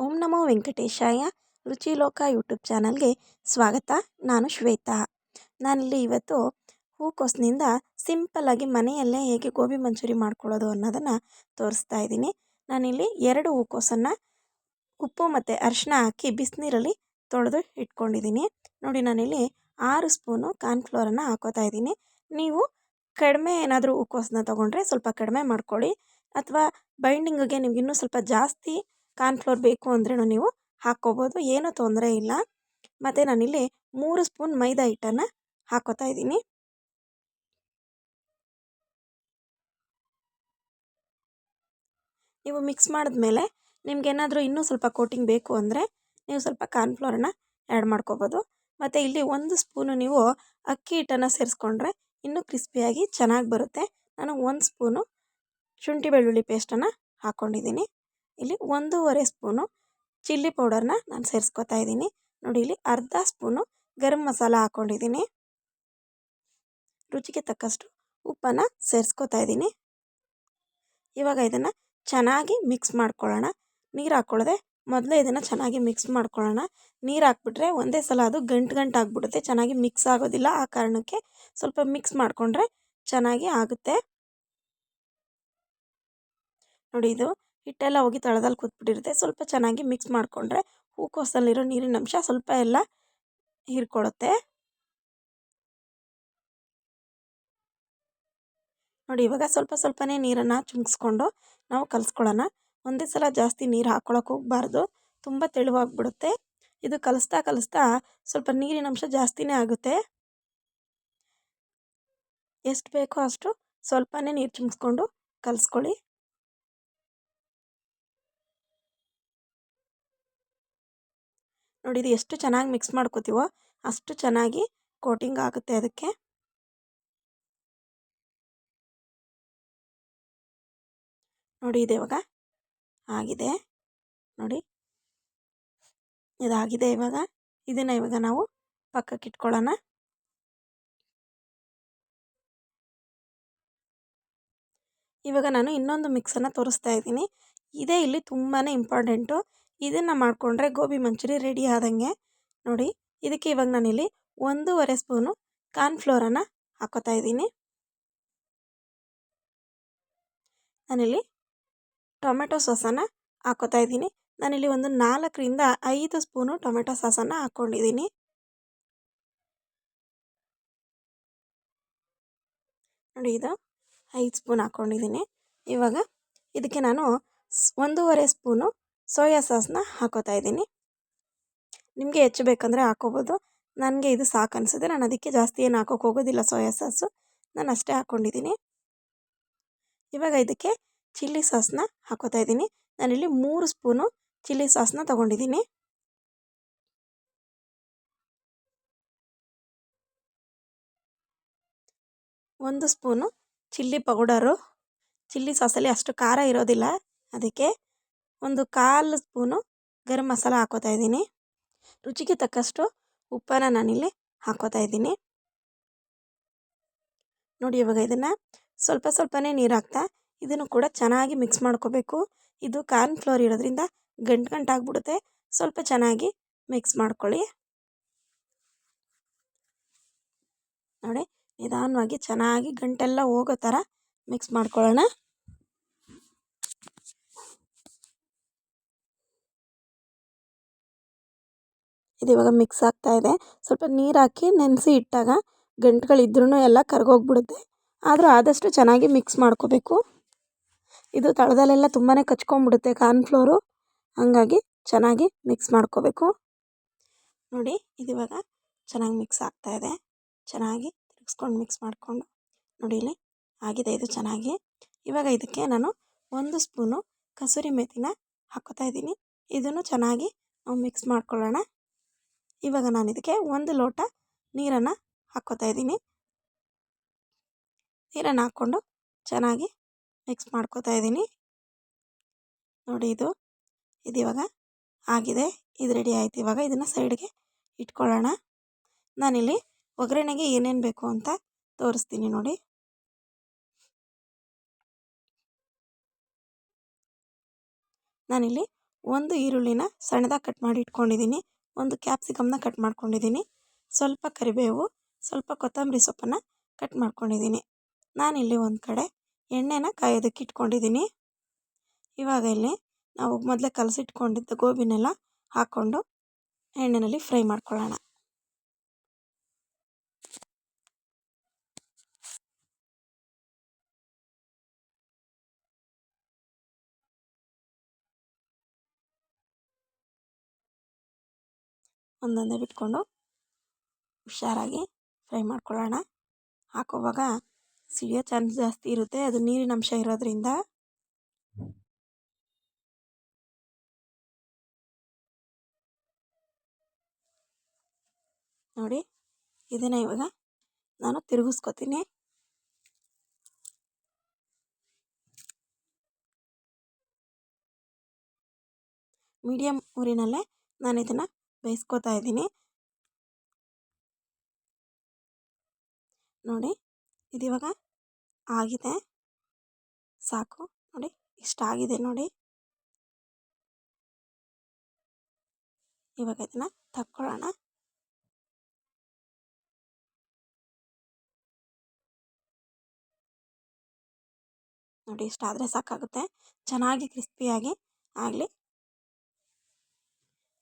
ಓಂ ನಮೋ ವೆಂಕಟೇಶಾಯ. ರುಚಿಲೋಕ YouTube ಚಾನಲ್ಗೆ ಸ್ವಾಗತ. ನಾನು ಶ್ವೇತಾ. ನಾನಿಲ್ಲಿ ಇವತ್ತು ಹೂಕೋಸಿನಿಂದ ಸಿಂಪಲ್ಲಾಗಿ ಮನೆಯಲ್ಲೇ ಹೇಗೆ ಗೋಬಿ ಮಂಚೂರಿ ಮಾಡ್ಕೊಳ್ಳೋದು ಅನ್ನೋದನ್ನು ತೋರಿಸ್ತಾ ಇದ್ದೀನಿ. ನಾನಿಲ್ಲಿ 2 ಹೂಕೋಸನ್ನು ಉಪ್ಪು ಮತ್ತು ಅರಿಶಿನ ಹಾಕಿ ಬಿಸಿನೀರಲ್ಲಿ ತೊಳೆದು ಇಟ್ಕೊಂಡಿದ್ದೀನಿ. ನೋಡಿ, ನಾನಿಲ್ಲಿ 6 ಸ್ಪೂನು ಕಾರ್ನ್ಫ್ಲೋರನ್ನು ಹಾಕೋತಾ ಇದ್ದೀನಿ. ನೀವು ಕಡಿಮೆ ಏನಾದರೂ ಹೂಕೋಸನ್ನ ತೊಗೊಂಡ್ರೆ ಸ್ವಲ್ಪ ಕಡಿಮೆ ಮಾಡ್ಕೊಳ್ಳಿ, ಅಥವಾ ಬೈಂಡಿಂಗಿಗೆ ನಿಮ್ಗೆ ಇನ್ನೂ ಸ್ವಲ್ಪ ಜಾಸ್ತಿ ಕಾರ್ನ್ಫ್ಲೋರ್ ಬೇಕು ಅಂದ್ರೂ ನೀವು ಹಾಕ್ಕೋಬೋದು, ಏನೂ ತೊಂದರೆ ಇಲ್ಲ. ಮತ್ತು ನಾನಿಲ್ಲಿ 3 ಸ್ಪೂನ್ ಮೈದಾ ಹಿಟ್ಟನ್ನು ಹಾಕೋತಾ ಇದ್ದೀನಿ. ನೀವು ಮಿಕ್ಸ್ ಮಾಡಿದ್ಮೇಲೆ ನಿಮ್ಗೇನಾದರೂ ಇನ್ನೂ ಸ್ವಲ್ಪ ಕೋಟಿಂಗ್ ಬೇಕು ಅಂದರೆ ನೀವು ಸ್ವಲ್ಪ ಕಾರ್ನ್ಫ್ಲೋರನ್ನು ಆ್ಯಡ್ ಮಾಡ್ಕೋಬೋದು. ಮತ್ತು ಇಲ್ಲಿ 1 ಸ್ಪೂನು ನೀವು ಅಕ್ಕಿ ಹಿಟ್ಟನ್ನು ಸೇರಿಸ್ಕೊಂಡ್ರೆ ಇನ್ನೂ ಕ್ರಿಸ್ಪಿಯಾಗಿ ಚೆನ್ನಾಗಿ ಬರುತ್ತೆ. ನಾನು 1 ಸ್ಪೂನು ಶುಂಠಿ ಬೆಳ್ಳುಳ್ಳಿ ಪೇಸ್ಟನ್ನು ಹಾಕ್ಕೊಂಡಿದ್ದೀನಿ. ಇಲ್ಲಿ 1.5 ಸ್ಪೂನು ಚಿಲ್ಲಿ ಪೌಡರ್ನ ನಾನು ಸೇರಿಸ್ಕೊತಾ ಇದ್ದೀನಿ. ನೋಡಿ, ಇಲ್ಲಿ ಅರ್ಧ ಸ್ಪೂನು ಗರಂ ಮಸಾಲ ಹಾಕ್ಕೊಂಡಿದ್ದೀನಿ. ರುಚಿಗೆ ತಕ್ಕಷ್ಟು ಉಪ್ಪನ್ನು ಸೇರಿಸ್ಕೊತಾ ಇದ್ದೀನಿ. ಇವಾಗ ಇದನ್ನು ಚೆನ್ನಾಗಿ ಮಿಕ್ಸ್ ಮಾಡ್ಕೊಳ್ಳೋಣ. ನೀರು ಹಾಕ್ಕೊಳ್ಳದೆ ಮೊದಲೇ ಇದನ್ನು ಚೆನ್ನಾಗಿ ಮಿಕ್ಸ್ ಮಾಡ್ಕೊಳ್ಳೋಣ. ನೀರು ಹಾಕ್ಬಿಟ್ರೆ ಒಂದೇ ಸಲ ಅದು ಗಂಟು ಆಗಿಬಿಡುತ್ತೆ, ಚೆನ್ನಾಗಿ ಮಿಕ್ಸ್ ಆಗೋದಿಲ್ಲ. ಆ ಕಾರಣಕ್ಕೆ ಸ್ವಲ್ಪ ಮಿಕ್ಸ್ ಮಾಡಿಕೊಂಡ್ರೆ ಚೆನ್ನಾಗಿ ಆಗುತ್ತೆ. ನೋಡಿ, ಇದು ಹಿಟ್ಟೆಲ್ಲ ಹೋಗಿ ತಳದಲ್ಲಿ ಕೂತ್ಬಿಟ್ಟಿರುತ್ತೆ. ಸ್ವಲ್ಪ ಚೆನ್ನಾಗಿ ಮಿಕ್ಸ್ ಮಾಡಿಕೊಂಡ್ರೆ ಹೂಕೋಸಲ್ಲಿರೋ ನೀರಿನ ಅಂಶ ಸ್ವಲ್ಪ ಎಲ್ಲ ಹೀರ್ಕೊಳ್ಳುತ್ತೆ. ನೋಡಿ, ಇವಾಗ ಸ್ವಲ್ಪ ಸ್ವಲ್ಪನೇ ನೀರನ್ನು ಚುಮ್ಸ್ಕೊಂಡು ನಾವು ಕಲಿಸ್ಕೊಳ್ಳೋಣ. ಒಂದೇ ಸಲ ಜಾಸ್ತಿ ನೀರು ಹಾಕ್ಕೊಳಕ್ಕೆ ಹೋಗಬಾರ್ದು, ತುಂಬ ತೆಳುವಾಗ್ಬಿಡುತ್ತೆ. ಇದು ಕಲಿಸ್ತಾ ಸ್ವಲ್ಪ ನೀರಿನ ಅಂಶ ಜಾಸ್ತಿನೇ ಆಗುತ್ತೆ. ಎಷ್ಟು ಬೇಕೋ ಅಷ್ಟು ಸ್ವಲ್ಪನೇ ನೀರು ಚುಮ್ಸ್ಕೊಂಡು ಕಲಿಸ್ಕೊಳ್ಳಿ. ನೋಡಿ, ಇದು ಎಷ್ಟು ಚೆನ್ನಾಗಿ ಮಿಕ್ಸ್ ಮಾಡ್ಕೋತೀವೋ ಅಷ್ಟು ಚೆನ್ನಾಗಿ ಕೋಟಿಂಗ್ ಆಗುತ್ತೆ ಅದಕ್ಕೆ. ನೋಡಿ, ಇದು ಇವಾಗ ಆಗಿದೆ. ನೋಡಿ, ಇದಾಗಿದೆ. ಇದನ್ನು ಇವಾಗ ನಾವು ಪಕ್ಕಕ್ಕೆ ಇಟ್ಕೊಳ್ಳೋಣ. ಇವಾಗ ನಾನು ಇನ್ನೊಂದು ಮಿಕ್ಸನ್ನು ತೋರಿಸ್ತಾ ಇದ್ದೀನಿ. ಇದೇ ಇಲ್ಲಿ ತುಂಬಾ ಇಂಪಾರ್ಟೆಂಟು. ಇದನ್ನು ಮಾಡಿಕೊಂಡ್ರೆ ಗೋಬಿ ಮಂಚೂರಿ ರೆಡಿ ಆದಂಗೆ. ನೋಡಿ, ಇದಕ್ಕೆ ಇವಾಗ ನಾನಿಲ್ಲಿ 1.5 ಸ್ಪೂನು ಕಾರ್ನ್ಫ್ಲೋರನ್ನು ಹಾಕೋತಾ ಇದ್ದೀನಿ. ನಾನಿಲ್ಲಿ ಟೊಮೆಟೊ ಸಾಸನ್ನು ಹಾಕೋತಾ ಇದ್ದೀನಿ. ನಾನಿಲ್ಲಿ ಒಂದು 4ರಿಂದ 5 ಸ್ಪೂನು ಟೊಮೆಟೊ ಸಾಸನ್ನು ಹಾಕ್ಕೊಂಡಿದ್ದೀನಿ. ನೋಡಿ, ಇದು 5 ಸ್ಪೂನ್ ಹಾಕ್ಕೊಂಡಿದ್ದೀನಿ. ಇವಾಗ ಇದಕ್ಕೆ ನಾನು 1.5 ಸ್ಪೂನು ಸೋಯಾ ಸಾಸನ್ನ ಹಾಕೋತಾ ಇದ್ದೀನಿ. ನಿಮಗೆ ಹೆಚ್ಚು ಬೇಕಂದರೆ ಹಾಕ್ಕೋಬೋದು. ನನಗೆ ಇದು ಸಾಕು ಅನಿಸಿದೆ, ನಾನು ಅದಕ್ಕೆ ಜಾಸ್ತಿ ಏನು ಹಾಕೋಕ್ಕೆ ಹೋಗೋದಿಲ್ಲ. ಸೋಯಾ ಸಾಸು ನಾನು ಅಷ್ಟೇ ಹಾಕ್ಕೊಂಡಿದ್ದೀನಿ. ಇವಾಗ ಇದಕ್ಕೆ ಚಿಲ್ಲಿ ಸಾಸನ್ನ ಹಾಕೋತಾ ಇದ್ದೀನಿ. ನಾನಿಲ್ಲಿ 3 ಸ್ಪೂನು ಚಿಲ್ಲಿ ಸಾಸನ್ನ ತೊಗೊಂಡಿದ್ದೀನಿ. ಒಂದು ಸ್ಪೂನು ಚಿಲ್ಲಿ ಪೌಡರು. ಚಿಲ್ಲಿ ಸಾಸಲ್ಲಿ ಅಷ್ಟು ಖಾರ ಇರೋದಿಲ್ಲ, ಅದಕ್ಕೆ 1/4 ಸ್ಪೂನು ಗರಂ ಮಸಾಲ ಹಾಕೋತಾ ಇದ್ದೀನಿ. ರುಚಿಗೆ ತಕ್ಕಷ್ಟು ಉಪ್ಪನ್ನು ನಾನಿಲ್ಲಿ ಹಾಕೋತಾ ಇದ್ದೀನಿ. ನೋಡಿ, ಇವಾಗ ಇದನ್ನು ಸ್ವಲ್ಪನೇ ನೀರು ಹಾಕ್ತಾ ಇದನ್ನು ಕೂಡ ಚೆನ್ನಾಗಿ ಮಿಕ್ಸ್ ಮಾಡ್ಕೋಬೇಕು. ಇದು ಕಾರ್ನ್ಫ್ಲೋರ್ ಇರೋದ್ರಿಂದ ಗಂಟು ಆಗಿಬಿಡುತ್ತೆ. ಸ್ವಲ್ಪ ಚೆನ್ನಾಗಿ ಮಿಕ್ಸ್ ಮಾಡ್ಕೊಳ್ಳಿ. ನೋಡಿ, ನಿಧಾನವಾಗಿ ಚೆನ್ನಾಗಿ ಗಂಟೆಲ್ಲ ಹೋಗೋ ಥರ ಮಿಕ್ಸ್ ಮಾಡ್ಕೊಳ್ಳೋಣ. ಇದು ಇವಾಗ ಮಿಕ್ಸ್ ಆಗ್ತಾ ಇದೆ. ಸ್ವಲ್ಪ ನೀರು ಹಾಕಿ ನೆನೆಸಿ ಇಟ್ಟಾಗ ಗಂಟುಗಳಿದ್ರೂ ಎಲ್ಲ ಕರಗೋಗ್ಬಿಡುತ್ತೆ. ಆದರೂ ಆದಷ್ಟು ಚೆನ್ನಾಗಿ ಮಿಕ್ಸ್ ಮಾಡ್ಕೋಬೇಕು. ಇದು ತಳದಲ್ಲೆಲ್ಲ ತುಂಬಾ ಕಚ್ಕೊಂಡ್ಬಿಡುತ್ತೆ ಕಾರ್ನ್ಫ್ಲೋರು, ಹಾಗಾಗಿ ಚೆನ್ನಾಗಿ ಮಿಕ್ಸ್ ಮಾಡ್ಕೋಬೇಕು. ನೋಡಿ, ಇದು ಇವಾಗ ಚೆನ್ನಾಗಿ ಮಿಕ್ಸ್ ಆಗ್ತಾ ಇದೆ. ಚೆನ್ನಾಗಿ ತಿರುಗಿಸ್ಕೊಂಡು ಮಿಕ್ಸ್ ಮಾಡಿಕೊಂಡು ನೋಡಿ, ಇಲ್ಲಿ ಆಗಿದೆ ಇದು ಚೆನ್ನಾಗಿ. ಇವಾಗ ಇದಕ್ಕೆ ನಾನು 1 ಸ್ಪೂನು ಕಸೂರಿ ಮೇಥಿನ ಹಾಕೋತಾ ಇದ್ದೀನಿ. ಇದನ್ನು ಚೆನ್ನಾಗಿ ನಾವು ಮಿಕ್ಸ್ ಮಾಡ್ಕೊಳ್ಳೋಣ. ಇವಾಗ ನಾನು ಇದಕ್ಕೆ 1 ಲೋಟ ನೀರನ್ನು ಹಾಕ್ಕೋತಾ ಇದ್ದೀನಿ. ನೀರನ್ನು ಹಾಕ್ಕೊಂಡು ಚೆನ್ನಾಗಿ ಮಿಕ್ಸ್ ಮಾಡ್ಕೋತಾ ಇದ್ದೀನಿ. ನೋಡಿ, ಇದು ಇವಾಗ ಆಗಿದೆ. ಇದು ರೆಡಿ ಆಯಿತು. ಇವಾಗ ಇದನ್ನು ಸೈಡ್ಗೆ ಇಟ್ಕೊಳ್ಳೋಣ. ನಾನಿಲ್ಲಿ ಒಗ್ಗರಣೆಗೆ ಏನೇನು ಬೇಕು ಅಂತ ತೋರಿಸ್ತೀನಿ ನೋಡಿ. ನಾನಿಲ್ಲಿ ಒಂದು ಈರುಳ್ಳಿನ ಸಣ್ಣದಾಗಿ ಕಟ್ ಮಾಡಿ ಇಟ್ಕೊಂಡಿದ್ದೀನಿ, ಒಂದು ಕ್ಯಾಪ್ಸಿಕಮ್ನ ಕಟ್ ಮಾಡ್ಕೊಂಡಿದ್ದೀನಿ, ಸ್ವಲ್ಪ ಕರಿಬೇವು, ಸ್ವಲ್ಪ ಕೊತ್ತಂಬರಿ ಸೊಪ್ಪನ್ನು ಕಟ್ ಮಾಡ್ಕೊಂಡಿದ್ದೀನಿ. ನಾನಿಲ್ಲಿ ಒಂದು ಕಡೆ ಎಣ್ಣೆನ ಕಾಯೋದಕ್ಕೆ ಇಟ್ಕೊಂಡಿದ್ದೀನಿ. ಇವಾಗ ಇಲ್ಲಿ ನಾವು ಮೊದಲೇ ಕಲಸಿಟ್ಕೊಂಡಿದ್ದ ಗೋಬಿನೆಲ್ಲ ಹಾಕ್ಕೊಂಡು ಎಣ್ಣೆಯಲ್ಲಿ ಫ್ರೈ ಮಾಡ್ಕೊಳ್ಳೋಣ. ಒಂದೊಂದೇ ಬಿಟ್ಕೊಂಡು ಹುಷಾರಾಗಿ ಫ್ರೈ ಮಾಡ್ಕೊಳ್ಳೋಣ. ಹಾಕೋವಾಗ ಸಿಡಿಯೋ ಚಾನ್ಸ್ ಜಾಸ್ತಿ ಇರುತ್ತೆ, ಅದು ನೀರಿನ ಅಂಶ ಇರೋದ್ರಿಂದ. ನೋಡಿ, ಇದನ್ನು ಇವಾಗ ನಾನು ತಿರುಗಿಸ್ಕೊತೀನಿ. ಮೀಡಿಯಮ್ ಊರಿನಲ್ಲೇ ನಾನು ಇದನ್ನು ಬೇಯಿಸ್ಕೊತಾ ಇದ್ದೀನಿ. ನೋಡಿ, ಇದಿವಾಗ ಆಗಿದೆ, ಸಾಕು. ನೋಡಿ, ಇಷ್ಟ ಆಗಿದೆ ನೋಡಿ. ಇವಾಗ ಇದನ್ನು ತಕ್ಕೊಳ್ಳೋಣ. ನೋಡಿ, ಇಷ್ಟ ಆದರೆ ಸಾಕಾಗುತ್ತೆ. ಚೆನ್ನಾಗಿ ಕ್ರಿಸ್ಪಿಯಾಗಿ ಆಗಲಿ.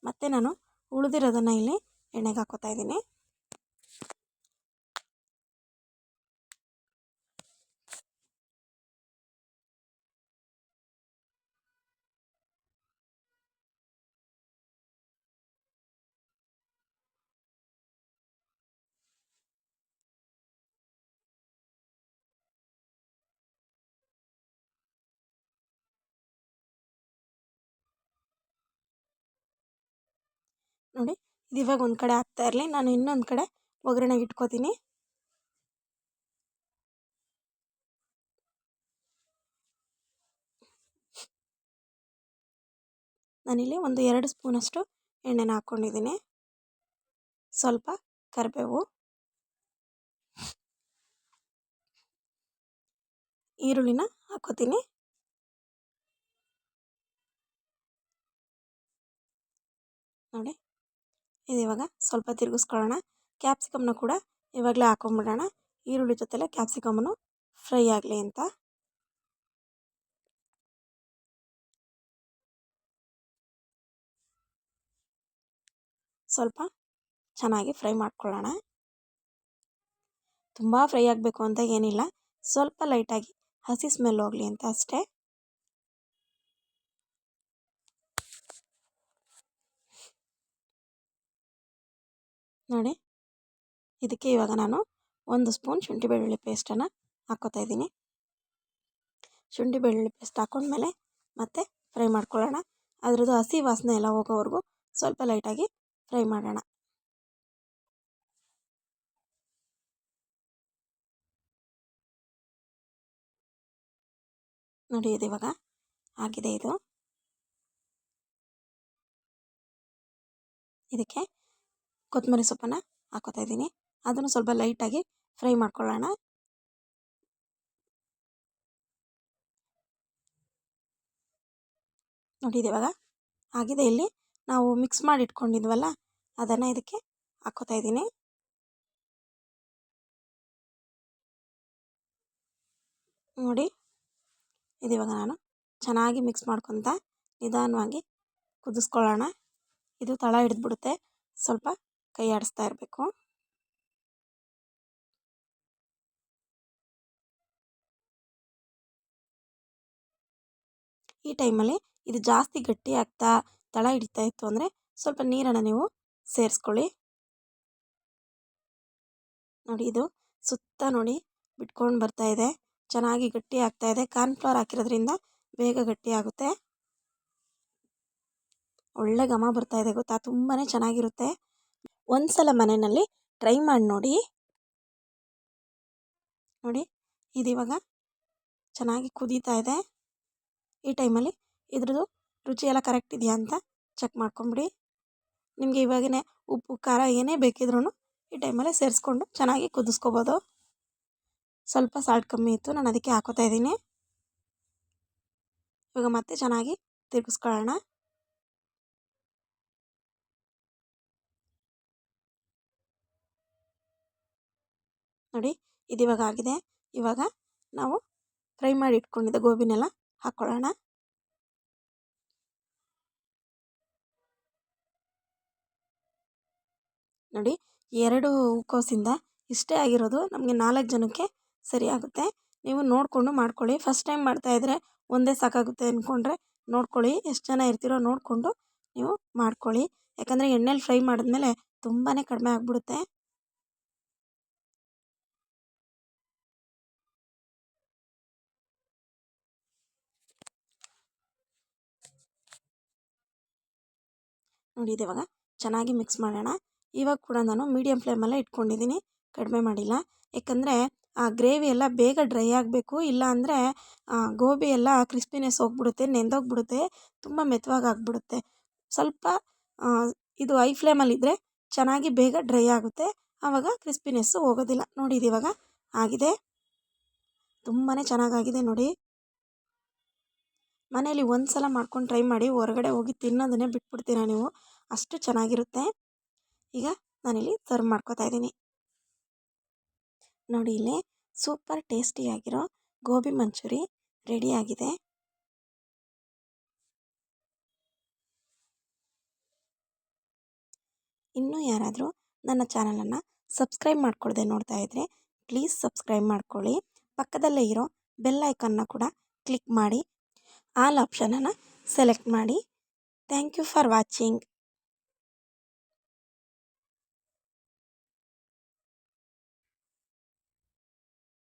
ಮತ್ತು ನಾನು ಉಳಿದಿರೋದನ್ನು ಇಲ್ಲಿ ಎಣ್ಣೆಗೆ ಹಾಕೋತಾ ಇದ್ದೀನಿ. ನೋಡಿ, ಇದು ಇವಾಗ ಒಂದು ಕಡೆ ಆಗ್ತಾ ಇರಲಿ, ನಾನು ಇನ್ನೊಂದು ಕಡೆ ಒಗ್ಗರಣೆಗೆ ಇಟ್ಕೋತೀನಿ. ನಾನಿಲ್ಲಿ ಒಂದು 2 ಸ್ಪೂನಷ್ಟು ಎಣ್ಣೆನ ಹಾಕ್ಕೊಂಡಿದ್ದೀನಿ. ಸ್ವಲ್ಪ ಕರಿಬೇವು, ಈರುಳ್ಳಿನ ಹಾಕೋತೀನಿ. ನೋಡಿ, ಇದು ಇವಾಗ ಸ್ವಲ್ಪ ತಿರುಗಿಸ್ಕೊಳ್ಳೋಣ. ಕ್ಯಾಪ್ಸಿಕಮ್ನ ಕೂಡ ಇವಾಗಲೇ ಹಾಕೊಂಡ್ಬಿಡೋಣ. ಈರುಳ್ಳಿ ಜೊತೆಲೆ ಕ್ಯಾಪ್ಸಿಕಮನ್ನು ಫ್ರೈ ಆಗಲಿ ಅಂತ. ಸ್ವಲ್ಪ ಚೆನ್ನಾಗಿ ಫ್ರೈ ಮಾಡ್ಕೊಳ್ಳೋಣ. ತುಂಬ ಫ್ರೈ ಆಗಬೇಕು ಅಂತ ಏನಿಲ್ಲ, ಸ್ವಲ್ಪ ಲೈಟಾಗಿ ಹಸಿ ಸ್ಮೆಲ್ ಹೋಗಲಿ ಅಂತ ಅಷ್ಟೇ. ನೋಡಿ, ಇದಕ್ಕೆ ಇವಾಗ ನಾನು 1 ಸ್ಪೂನ್ ಶುಂಠಿ ಬೆಳ್ಳುಳ್ಳಿ ಪೇಸ್ಟನ್ನು ಹಾಕ್ಕೋತಾ ಇದ್ದೀನಿ. ಶುಂಠಿ ಬೆಳ್ಳುಳ್ಳಿ ಪೇಸ್ಟ್ ಹಾಕೊಂಡ್ಮೇಲೆ ಮತ್ತೆ ಫ್ರೈ ಮಾಡ್ಕೊಳ್ಳೋಣ. ಅದರದ್ದು ಹಸಿ ವಾಸನೆ ಎಲ್ಲ ಹೋಗೋವರೆಗೂ ಸ್ವಲ್ಪ ಲೈಟಾಗಿ ಫ್ರೈ ಮಾಡೋಣ. ನೋಡಿ, ಇದು ಇವಾಗ ಆಗಿದೆ. ಇದಕ್ಕೆ ಕೊತ್ತಂಬರಿ ಸೊಪ್ಪನ್ನು ಹಾಕೋತಾ ಇದ್ದೀನಿ. ಅದನ್ನು ಸ್ವಲ್ಪ ಲೈಟಾಗಿ ಫ್ರೈ ಮಾಡ್ಕೊಳ್ಳೋಣ. ನೋಡಿ, ಇದು ಇವಾಗ ಆಗಿದೆ. ಇಲ್ಲಿ ನಾವು ಮಿಕ್ಸ್ ಮಾಡಿ ಇಟ್ಕೊಂಡಿದ್ವಲ್ಲ, ಅದನ್ನು ಇದಕ್ಕೆ ಹಾಕೋತಾ ಇದ್ದೀನಿ. ನೋಡಿ, ಇದು ಇವಾಗ ನಾನು ಚೆನ್ನಾಗಿ ಮಿಕ್ಸ್ ಮಾಡ್ಕೊತ ನಿಧಾನವಾಗಿ ಕುದಿಸ್ಕೊಳ್ಳೋಣ. ಇದು ತಳ ಹಿಡಿದ್ಬಿಡುತ್ತೆ, ಸ್ವಲ್ಪ ಕೈ ಆಡಿಸ್ತಾ ಇರಬೇಕು. ಈ ಟೈಮಲ್ಲಿ ಇದು ಜಾಸ್ತಿ ಗಟ್ಟಿ ಆಗ್ತಾ ತಳ ಹಿಡಿತಾ ಇತ್ತು ಅಂದರೆ ಸ್ವಲ್ಪ ನೀರನ್ನು ನೀವು ಸೇರಿಸ್ಕೊಳ್ಳಿ. ನೋಡಿ, ಇದು ಸುತ್ತ ನೋಡಿ ಬಿಟ್ಕೊಂಡು ಬರ್ತಾ ಇದೆ, ಚೆನ್ನಾಗಿ ಗಟ್ಟಿ ಆಗ್ತಾ ಇದೆ. ಕಾರ್ನ್ಫ್ಲವರ್ ಹಾಕಿರೋದ್ರಿಂದ ಬೇಗ ಗಟ್ಟಿ ಆಗುತ್ತೆ. ಒಳ್ಳೆ ಘಮ ಬರ್ತಾ ಇದೆ ಗೊತ್ತಾ, ತುಂಬಾ ಚೆನ್ನಾಗಿರುತ್ತೆ. ಒಂದ್ಸಲ ಮನೆಯಲ್ಲಿ ಟ್ರೈ ಮಾಡಿ ನೋಡಿ. ನೋಡಿ, ಇದು ಇವಾಗ ಚೆನ್ನಾಗಿ ಕುದೀತಾ ಇದೆ. ಈ ಟೈಮಲ್ಲಿ ಇದ್ರದ್ದು ರುಚಿ ಎಲ್ಲ ಕರೆಕ್ಟ್ ಇದೆಯಾ ಅಂತ ಚೆಕ್ ಮಾಡ್ಕೊಂಬಿಡಿ. ನಿಮಗೆ ಇವಾಗಿನೇ ಉಪ್ಪು ಖಾರ ಏನೇ ಬೇಕಿದ್ರೂ ಈ ಟೈಮಲ್ಲೇ ಸೇರಿಸ್ಕೊಂಡು ಚೆನ್ನಾಗಿ ಕುದಿಸ್ಕೋಬೋದು. ಸ್ವಲ್ಪ ಸಾಲ್ಟ್ ಕಮ್ಮಿ ಇತ್ತು, ನಾನು ಅದಕ್ಕೆ ಹಾಕೋತಾ ಇದ್ದೀನಿ. ಇವಾಗ ಮತ್ತೆ ಚೆನ್ನಾಗಿ ತಿರುಗಿಸ್ಕೊಳ್ಳೋಣ. ನೋಡಿ ಇದು ಇವಾಗ ಆಗಿದೆ. ಇವಾಗ ನಾವು ಫ್ರೈ ಮಾಡಿ ಇಟ್ಕೊಂಡಿದ್ದ ಗೋಬಿನೆಲ್ಲ ಹಾಕ್ಕೊಳ್ಳೋಣ. ನೋಡಿ 2 ಹೂಕೋಸಿಂದ ಇಷ್ಟೇ ಆಗಿರೋದು, ನಮಗೆ 4 ಜನಕ್ಕೆ ಸರಿ ಆಗುತ್ತೆ. ನೀವು ನೋಡಿಕೊಂಡು ಮಾಡ್ಕೊಳ್ಳಿ. ಫಸ್ಟ್ ಟೈಮ್ ಮಾಡ್ತಾಯಿದ್ರೆ ಒಂದೇ ಸಾಕಾಗುತ್ತೆ ಅಂದ್ಕೊಂಡ್ರೆ ನೋಡ್ಕೊಳ್ಳಿ, ಎಷ್ಟು ಜನ ಇರ್ತೀರೋ ನೋಡಿಕೊಂಡು ನೀವು ಮಾಡ್ಕೊಳ್ಳಿ. ಯಾಕಂದರೆ ಎಣ್ಣೆಲಿ ಫ್ರೈ ಮಾಡಿದ್ಮೇಲೆ ತುಂಬಾ ಕಡಿಮೆ ಆಗಿಬಿಡುತ್ತೆ. ನೋಡಿ ಇದು ಇವಾಗ ಚೆನ್ನಾಗಿ ಮಿಕ್ಸ್ ಮಾಡೋಣ. ಇವಾಗ ಕೂಡ ನಾನು ಮೀಡಿಯಮ್ ಫ್ಲೇಮಲ್ಲೇ ಇಟ್ಕೊಂಡಿದ್ದೀನಿ, ಕಡಿಮೆ ಮಾಡಿಲ್ಲ. ಯಾಕಂದರೆ ಆ ಗ್ರೇವಿ ಎಲ್ಲ ಬೇಗ ಡ್ರೈ ಆಗಬೇಕು, ಇಲ್ಲ ಅಂದರೆ ಗೋಬಿ ಎಲ್ಲ ಕ್ರಿಸ್ಪಿನೆಸ್ ಹೋಗ್ಬಿಡುತ್ತೆ, ನೆಂದೋಗ್ಬಿಡುತ್ತೆ, ತುಂಬ ಮೆತ್ತವಾಗಿ ಆಗಿಬಿಡುತ್ತೆ. ಸ್ವಲ್ಪ ಇದು ಐ ಫ್ಲೇಮಲ್ಲಿದ್ದರೆ ಚೆನ್ನಾಗಿ ಬೇಗ ಡ್ರೈ ಆಗುತ್ತೆ, ಆವಾಗ ಕ್ರಿಸ್ಪಿನೆಸ್ಸು ಹೋಗೋದಿಲ್ಲ. ನೋಡಿ ಇದು ಇವಾಗ ಆಗಿದೆ, ತುಂಬಾ ಚೆನ್ನಾಗಾಗಿದೆ. ನೋಡಿ ಮನೇಲಿ ಒಂದು ಸಲ ಮಾಡ್ಕೊಂಡು ಟ್ರೈ ಮಾಡಿ, ಹೊರಗಡೆ ಹೋಗಿ ತಿನ್ನೋದನ್ನೇ ಬಿಟ್ಬಿಡ್ತೀರಾ ನೀವು, ಅಷ್ಟು ಚೆನ್ನಾಗಿರುತ್ತೆ. ಈಗ ನಾನಿಲ್ಲಿ ಸರ್ವ್ ಮಾಡ್ಕೊತಾ ಇದ್ದೀನಿ. ನೋಡಿ ಇಲ್ಲಿ ಸೂಪರ್ ಟೇಸ್ಟಿಯಾಗಿರೋ ಗೋಬಿ ಮಂಚೂರಿ ರೆಡಿಯಾಗಿದೆ. ಇನ್ನೂ ಯಾರಾದರೂ ನನ್ನ ಚಾನಲನ್ನು ಸಬ್ಸ್ಕ್ರೈಬ್ ಮಾಡ್ಕೊಳ್ಳದೆ ನೋಡ್ತಾ ಇದ್ದರೆ ಪ್ಲೀಸ್ ಸಬ್ಸ್ಕ್ರೈಬ್ ಮಾಡ್ಕೊಳ್ಳಿ. ಪಕ್ಕದಲ್ಲೇ ಇರೋ ಬೆಲ್ ಐಕನ್ನ ಕೂಡ ಕ್ಲಿಕ್ ಮಾಡಿ ಆಲ್ ಆಪ್ಷನನ್ನು ಸೆಲೆಕ್ಟ್ ಮಾಡಿ. Thank you for watching.